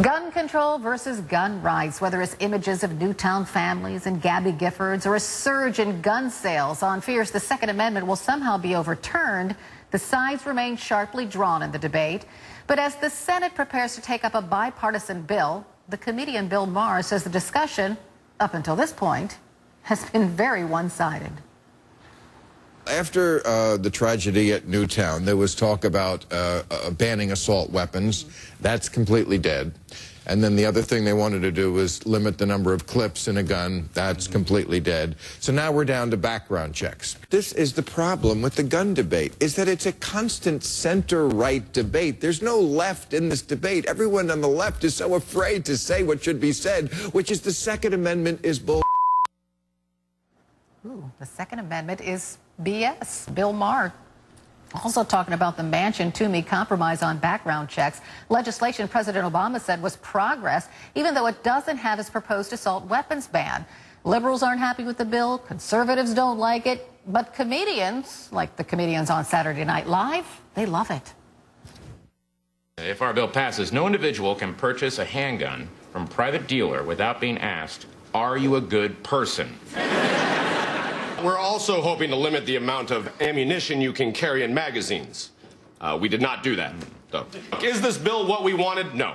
Gun control versus gun rights, whether it's images of Newtown families and Gabby Giffords or a surge in gun sales on fears the Second Amendment will somehow be overturned, the sides remain sharply drawn in the debate. But as the Senate prepares to take up a bipartisan bill, the comedian Bill Maher says the discussion, up until this point, has been very one-sided. After the tragedy at Newtown, there was talk about banning assault weapons. That's completely dead. And then the other thing they wanted to do was limit the number of clips in a gun. That's completely dead. So now we're down to background checks. This is the problem with the gun debate, is that it's a constant center-right debate. There's no left in this debate. Everyone on the left is so afraid to say what should be said, which is the Second Amendment is bull. Ooh, the Second Amendment is BS. Bill Maher also talking about the Manchin-Toomey compromise on background checks. Legislation President Obama said was progress, even though it doesn't have his proposed assault weapons ban. Liberals aren't happy with the bill. Conservatives don't like it. But comedians, like the comedians on Saturday Night Live, they love it. If our bill passes, no individual can purchase a handgun from a private dealer without being asked, "Are you a good person?" We're also hoping to limit the amount of ammunition you can carry in magazines. We did not do that, though. Is this bill what we wanted? No.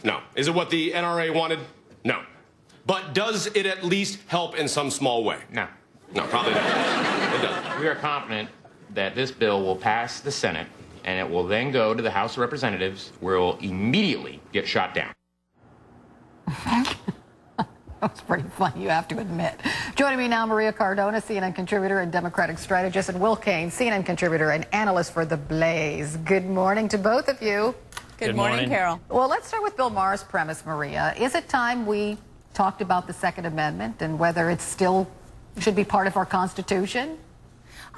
No. Is it what the NRA wanted? No. But does it at least help in some small way? No. No, probably not. It doesn't. We are confident that this bill will pass the Senate, and it will then go to the House of Representatives, where it will immediately get shot down. That's pretty funny, you have to admit. Joining me now, Maria Cardona, CNN contributor and Democratic strategist, and Will Kane, CNN contributor and analyst for The Blaze. Good morning to both of you. Good morning, Carol. Well, let's start with Bill Maher's premise, Maria. Is it time we talked about the Second Amendment and whether it still should be part of our Constitution?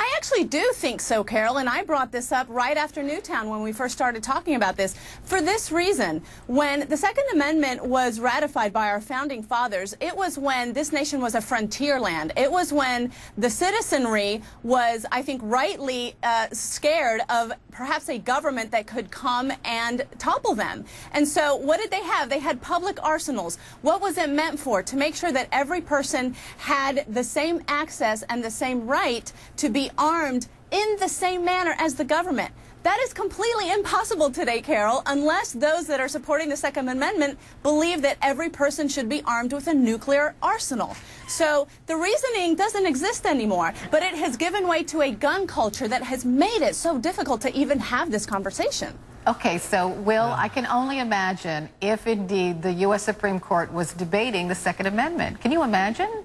I actually do think so, Carol, and I brought this up right after Newtown when we first started talking about this. For this reason, when the Second Amendment was ratified by our founding fathers, it was when this nation was a frontier land. It was when the citizenry was, I think, rightly scared of perhaps a government that could come and topple them. And so what did they have? They had public arsenals. What was it meant for? To make sure that every person had the same access and the same right to be armed in the same manner as the government. That is completely impossible today, Carol, unless those that are supporting the Second Amendment believe that every person should be armed with a nuclear arsenal. So the reasoning doesn't exist anymore, but it has given way to a gun culture that has made it so difficult to even have this conversation. Okay, so, Will, I can only imagine if indeed the U.S. Supreme Court was debating the Second Amendment. Can you imagine?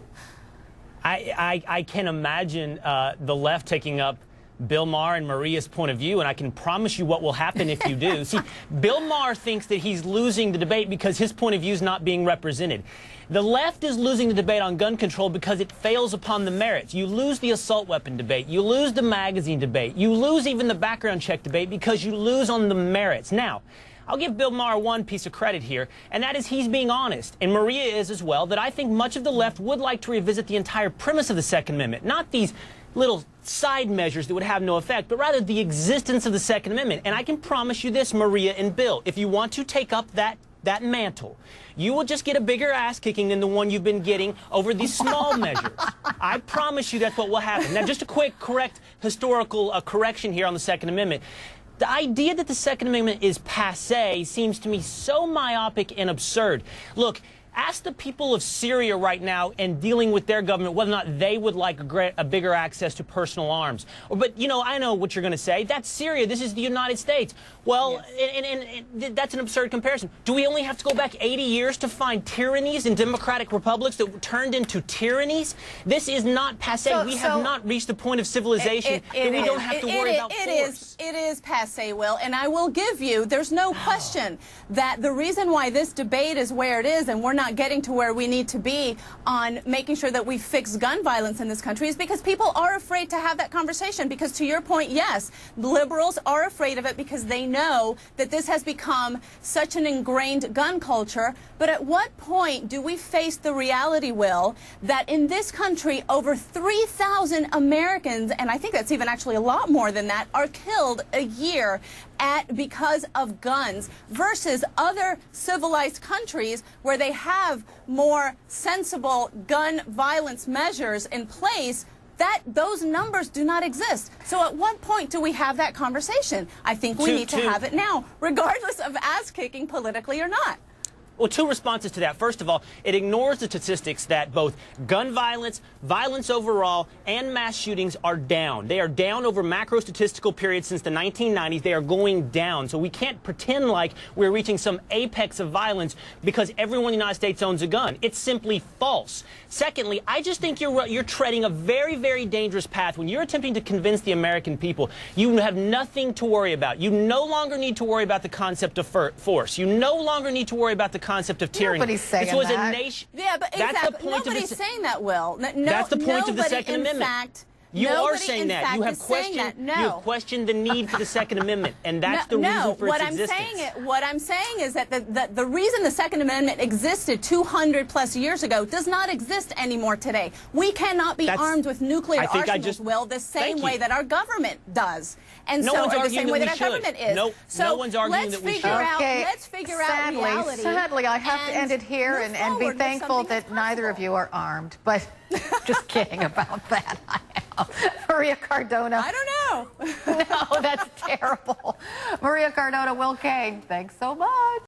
I can imagine the left taking up Bill Maher and Maria's point of view, and I can promise you what will happen if you do. See, Bill Maher thinks that he's losing the debate because his point of view is not being represented. The left is losing the debate on gun control because it fails upon the merits. You lose the assault weapon debate. You lose the magazine debate. You lose even the background check debate because you lose on the merits. Now, I'll give Bill Maher one piece of credit here, and that is he's being honest, and Maria is as well, that I think much of the left would like to revisit the entire premise of the Second Amendment, not these little side measures that would have no effect, but rather the existence of the Second Amendment. And I can promise you this, Maria and Bill, if you want to take up that mantle, you will just get a bigger ass kicking than the one you've been getting over these small measures. I promise you that's what will happen. Now, just a quick historical correction here on the Second Amendment. The idea that the Second Amendment is passé seems to me so myopic and absurd. Look, ask the people of Syria right now and dealing with their government whether or not they would like a bigger access to personal arms. But, you know, I know what you're going to say. That's Syria. This is the United States. Well, yes. and that's an absurd comparison. Do we only have to go back 80 years to find tyrannies and democratic republics that turned into tyrannies? This is not passé. We have not reached the point of civilization that we don't have to worry about force. It is passé, Will, and I will give you, there's no question that the reason why this debate is where it is and we're not getting to where we need to be on making sure that we fix gun violence in this country is because people are afraid to have that conversation. Because to your point, yes, liberals are afraid of it because they know that this has become such an ingrained gun culture. But at what point do we face the reality, Will, that in this country over 3,000 Americans, and I think that's even actually a lot more than that, are killed a year because of guns versus other civilized countries where they have more sensible gun violence measures in place, that those numbers do not exist. So at what point do we have that conversation? I think we need to have it now, regardless of ass-kicking politically or not. Well, two responses to that. First of all, it ignores the statistics that both gun violence, violence overall, and mass shootings are down. They are down over macro statistical periods since the 1990s. They are going down. So we can't pretend like we're reaching some apex of violence because everyone in the United States owns a gun. It's simply false. Secondly, I just think you're treading a very, very dangerous path. When you're attempting to convince the American people, you have nothing to worry about. You no longer need to worry about the concept of force. You no longer need to worry about the concept of tyranny. Nobody's saying this was that. A nation. Yeah, but that's exactly. the point Nobody's of saying that, Will. No, that's the point of the nobody, Second Amendment. Fact, you are nobody, saying in that. fact, You have is saying questioned. that. No. You have questioned the need for the Second Amendment, and that's the No, reason for what its I'm existence. what I'm saying is that the reason the Second Amendment existed 200 plus years ago does not exist anymore today. We cannot be armed with nuclear arsenals, Will, the same way that our government does. And no so, one's or the arguing same way that that our government is. No one's arguing that we should. Let's figure out reality. Sadly, I have to end it here and be thankful that neither of you are armed. But just kidding about that. I am. Maria Cardona. I don't know. No, that's terrible. Maria Cardona, Will Kane, thanks so much.